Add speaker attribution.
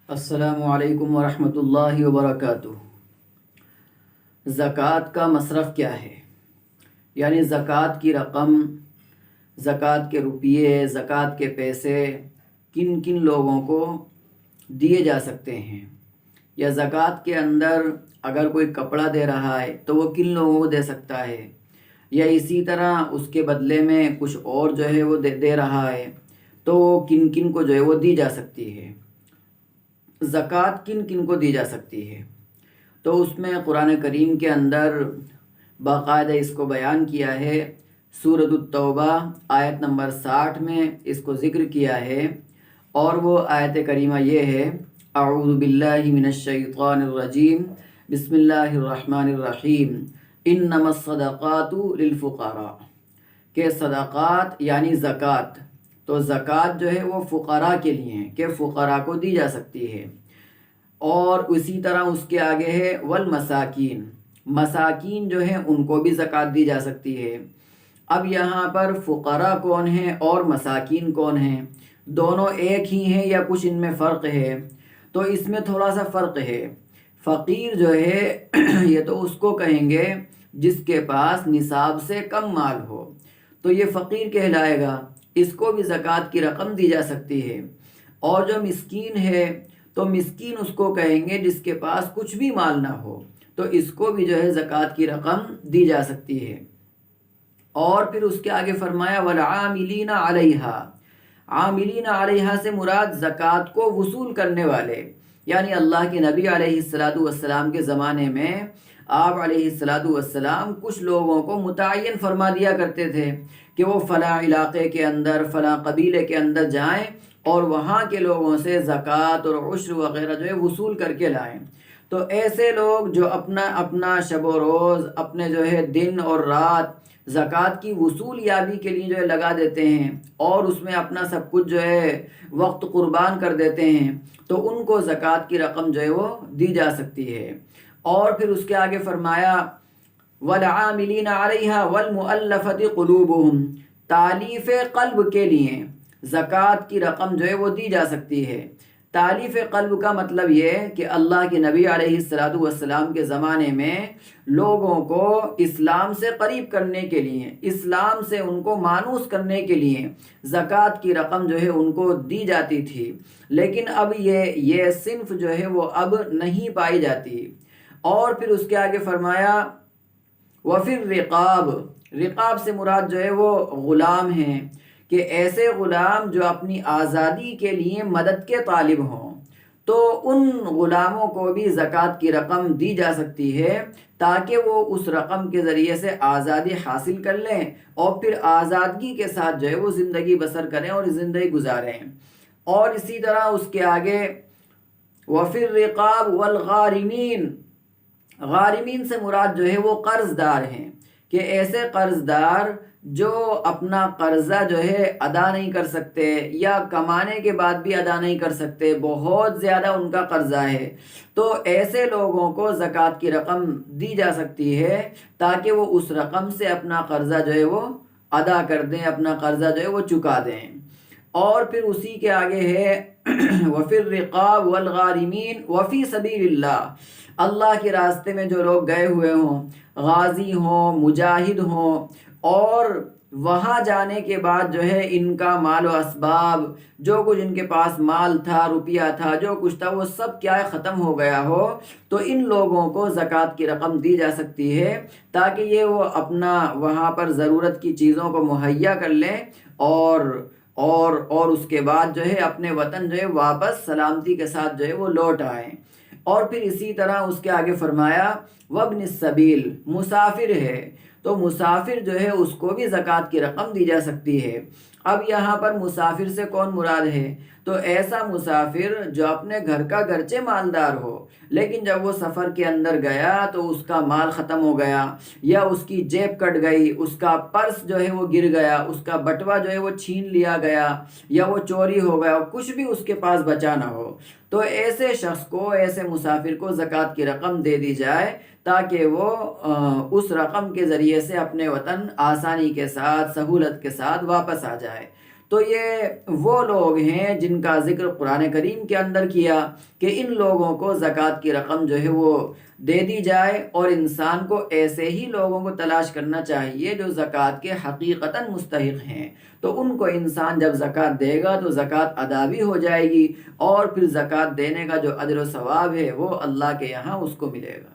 Speaker 1: السلام علیکم ورحمۃ اللہ وبرکاتہ۔ زکوٰۃ کا مصرف کیا ہے؟ یعنی زکوٰۃ کی رقم، زکوٰۃ کے روپیے، زکوٰۃ کے پیسے کن کن لوگوں کو دیے جا سکتے ہیں، یا زکوٰۃ کے اندر اگر کوئی کپڑا دے رہا ہے تو وہ کن لوگوں کو دے سکتا ہے، یا اسی طرح اس کے بدلے میں کچھ اور جو ہے وہ دے رہا ہے تو وہ کن کن کو جو ہے وہ دی جا سکتی ہے، زکوٰۃ کن کن کو دی جا سکتی ہے۔ تو اس میں قرآن کریم کے اندر باقاعدہ اس کو بیان کیا ہے۔ سورۃ التوبہ آیت نمبر 60 میں اس کو ذکر کیا ہے، اور وہ آیت کریمہ یہ ہے: اعوذ باللہ من الشیطان الرجیم، بسم اللہ الرحمن الرحیم، انما الصدقات للفقراء، کہ صدقات یعنی زکوٰۃ، تو زکوٰۃ جو ہے وہ فقراء کے لیے ہے کہ فقراء کو دی جا سکتی ہے۔ اور اسی طرح اس کے آگے ہے والمساکین، مساکین جو ہیں ان کو بھی زکوٰۃ دی جا سکتی ہے۔ اب یہاں پر فقراء کون ہیں اور مساکین کون ہیں؟ دونوں ایک ہی ہیں یا کچھ ان میں فرق ہے؟ تو اس میں تھوڑا سا فرق ہے۔ فقیر جو ہے یہ تو اس کو کہیں گے جس کے پاس نصاب سے کم مال ہو، تو یہ فقیر کہلائے گا، اس کو بھی زکوٰۃ کی رقم دی جا سکتی ہے۔ اور جو مسکین ہے تو مسکین اس کو کہیں گے جس کے پاس کچھ بھی مال نہ ہو، تو اس کو بھی جو ہے زکوٰۃ کی رقم دی جا سکتی ہے۔ اور پھر اس کے آگے فرمایا والعاملین علیہا، عاملین علیہا سے مراد زکوٰۃ کو وصول کرنے والے، یعنی اللہ کے نبی علیہ السلام کے زمانے میں آپ علیہ السلام کچھ لوگوں کو متعین فرما دیا کرتے تھے کہ وہ فلاں علاقے کے اندر، فلاں قبیلے کے اندر جائیں اور وہاں کے لوگوں سے زکوٰۃ اور عشر وغیرہ جو ہے وصول کر کے لائیں۔ تو ایسے لوگ جو اپنا شب و روز، اپنے جو ہے دن اور رات زکوٰۃ کی وصول یابی کے لیے جو ہے لگا دیتے ہیں، اور اس میں اپنا سب کچھ جو ہے وقت قربان کر دیتے ہیں، تو ان کو زکوٰۃ کی رقم جو ہے وہ دی جا سکتی ہے۔ اور پھر اس کے آگے فرمایا والعاملین علیہا والمؤلفۃ قلوبہم، تالیف قلب کے لیے زکوٰۃ کی رقم جو ہے وہ دی جا سکتی ہے۔ تالیف قلب کا مطلب یہ ہے کہ اللہ کے نبی علیہ السلام کے زمانے میں لوگوں کو اسلام سے قریب کرنے کے لیے، اسلام سے ان کو مانوس کرنے کے لیے زکوٰۃ کی رقم جو ہے ان کو دی جاتی تھی، لیکن اب یہ صنف جو ہے وہ اب نہیں پائی جاتی۔ اور پھر اس کے آگے فرمایا وفی الرقاب، رقاب سے مراد جو ہے وہ غلام ہیں، کہ ایسے غلام جو اپنی آزادی کے لیے مدد کے طالب ہوں، تو ان غلاموں کو بھی زکوٰۃ کی رقم دی جا سکتی ہے، تاکہ وہ اس رقم کے ذریعے سے آزادی حاصل کر لیں اور پھر آزادگی کے ساتھ جو ہے وہ زندگی بسر کریں اور زندگی گزاریں۔ اور اسی طرح اس کے آگے وفی الرقاب والغارمین، غارمین سے مراد جو ہے وہ قرض دار ہیں، کہ ایسے قرض دار جو اپنا قرضہ جو ہے ادا نہیں کر سکتے، یا کمانے کے بعد بھی ادا نہیں کر سکتے، بہت زیادہ ان کا قرضہ ہے، تو ایسے لوگوں کو زکوٰۃ کی رقم دی جا سکتی ہے تاکہ وہ اس رقم سے اپنا قرضہ جو ہے وہ ادا کر دیں، اپنا قرضہ جو ہے وہ چکا دیں۔ اور پھر اسی کے آگے ہے وفی الرقاب والغارمین وفی سبیل اللہ، اللہ کے راستے میں جو لوگ گئے ہوئے ہوں، غازی ہوں، مجاہد ہوں، اور وہاں جانے کے بعد جو ہے ان کا مال و اسباب، جو کچھ ان کے پاس مال تھا، روپیہ تھا، جو کچھ تھا، وہ سب کیا ختم ہو گیا ہو، تو ان لوگوں کو زکوٰۃ کی رقم دی جا سکتی ہے تاکہ یہ وہ اپنا وہاں پر ضرورت کی چیزوں کو مہیا کر لیں، اور اس کے بعد جو ہے اپنے وطن جو ہے واپس سلامتی کے ساتھ جو ہے وہ لوٹ آئیں۔ اور پھر اسی طرح اس کے آگے فرمایا وابن السبیل، مسافر ہے تو مسافر جو ہے اس کو بھی زکوٰۃ کی رقم دی جا سکتی ہے۔ اب یہاں پر مسافر سے کون مراد ہے؟ تو ایسا مسافر جو اپنے گھر کا گرچہ مالدار ہو، لیکن جب وہ سفر کے اندر گیا تو اس کا مال ختم ہو گیا، یا اس کی جیب کٹ گئی، اس کا پرس جو ہے وہ گر گیا، اس کا بٹوا جو ہے وہ چھین لیا گیا، یا وہ چوری ہو گیا، کچھ بھی اس کے پاس بچا نہ ہو، تو ایسے شخص کو، ایسے مسافر کو زکوٰۃ کی رقم دے دی جائے تاکہ وہ اس رقم کے ذریعے سے اپنے وطن آسانی کے ساتھ، سہولت کے ساتھ واپس آ جائے۔ تو یہ وہ لوگ ہیں جن کا ذکر قرآن کریم کے اندر کیا کہ ان لوگوں کو زکوٰۃ کی رقم جو ہے وہ دے دی جائے، اور انسان کو ایسے ہی لوگوں کو تلاش کرنا چاہیے جو زکوٰۃ کے حقیقتاً مستحق ہیں، تو ان کو انسان جب زکوٰۃ دے گا تو زکوٰۃ ادا بھی ہو جائے گی، اور پھر زکوٰۃ دینے کا جو اجر و ثواب ہے وہ اللہ کے یہاں اس کو ملے گا۔